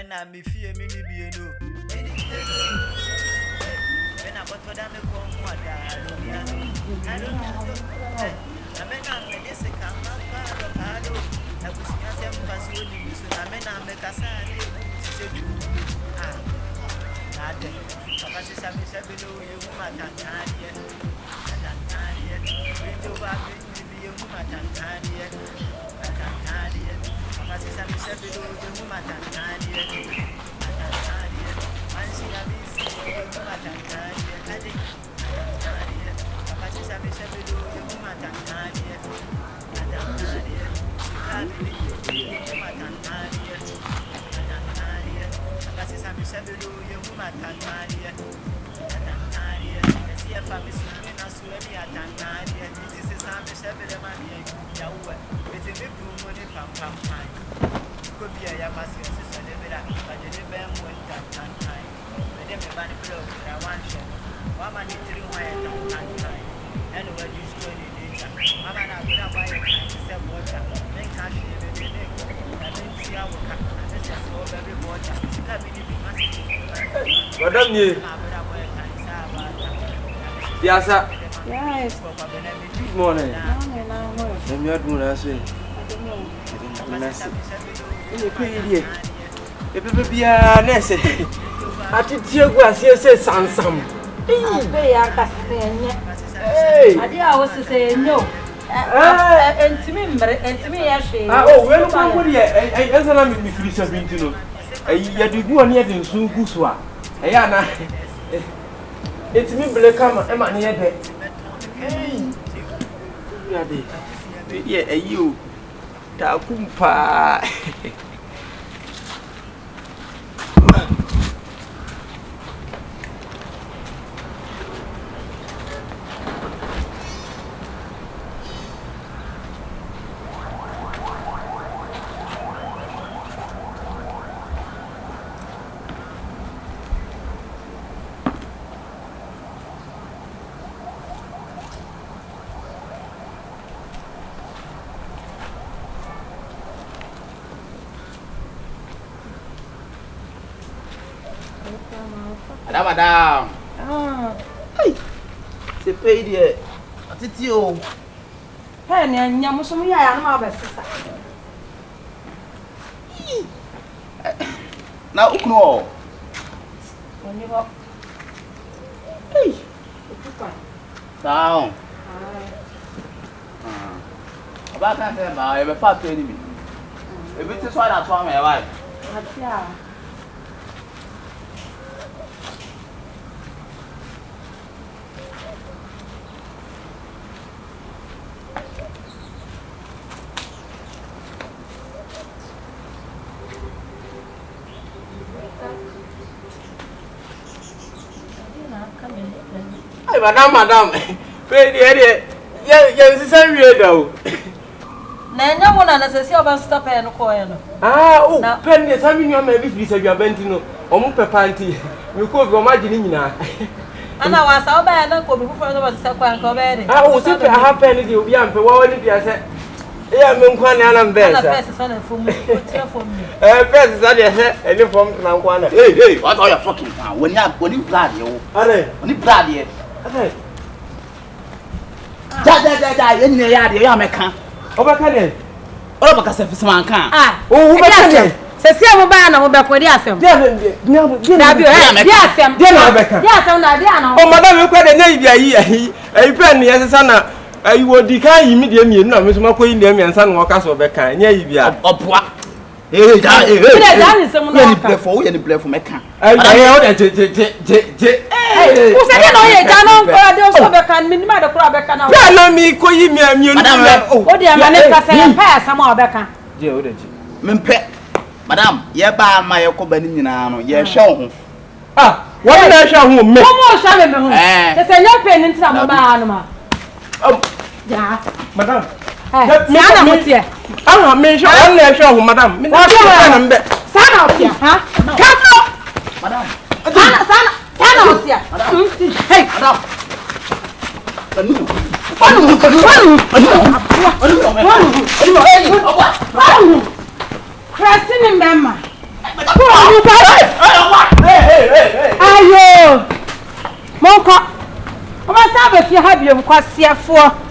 na me fie me ni bie no when I got to them go on what I don't amena me this kama palo na kusinya sem pasoni so amena me kasane tisedu nade papa se sabe belo eu matantanie Vito va me bie mu matantanie papa se sabe belo eu matantanie ansi na bisi eu matantanie ade papa se sabe belo eu matantanie Madam ye. Yes. Good morning. Let me do that say. You pay here. If be a nurse. I did you go as you say some. Hey, I was to say no. And to me, actually. Oh, well, somebody, I don't know if you have been to know. You do go near the soon gooswa. Ayana. It's me, Blackham, and my near bed. Yeah, you. Takumpa. Madam. Hey. C'est pas idée. Atitio. Hey, nyamusumu ya na ba sisa. Na ukno. Oni ho. Hey. Ukupa. Down. Aba kan se ba e be fa to ni mi. E bi ti so da to am e wa. Atia. Hey, madam. Pay the yes, is a real though. Na wona na sesi oba stop e no ko e no. Oh, pen the same you may be free say you bentino. Omo pepanti. Me ko bi o maji ni nyina. Ana wasa oba na ko bi fufo no ba se kwa nko be de. Oh, se pe ha pen di obi ampe wa wani dia se. Yeah, me nkwa na am be sa. Ana pesa so na fom. O tira fom ni. Pesa sa de se eni fom na nkwa na. Hey, what are you fucking town? When you blood you. Are. When you blood here. Okay. Ja, you need ya de ya meka. Obaka de. Obaka se fisi man kan. Oh, obaka de. Sesi mo ba na mo be ko di asem. Dia Na bi o di asem. Dia na obaka. Di asem na dia na. Oh, madam we kwa de na ibi ayi pen ye sesa na ayi wo di kan yi mi de mienu na me so makoyi de miensa na waka so obaka nya yi bia. Opoa. Hey. Ni play for meka. Ayi o de Who said no ye jano ko de so be kan minima de kura be kan na. Ya na mi ko yi mi amienu. O de ma ne ka se pa sama o be kan. Je o de ji. Mempe. Madam, ye ba ma ye ko bani nyina no ye hwe ho. What na hwe ho me. Ko mo hwe me ho. Se nya pe ni ntina mo ba no ma. Ja. Madam. Me ana mo tie. Me hwe on na hwe ho madam. Me na mbe. Sana o tie, ha? Kaso. Madam. Sana o tie. Hey, madam. Anu. Krasini mbema. Ko Ayo! Monko! Oma sabe fi ha biom kwasiafo.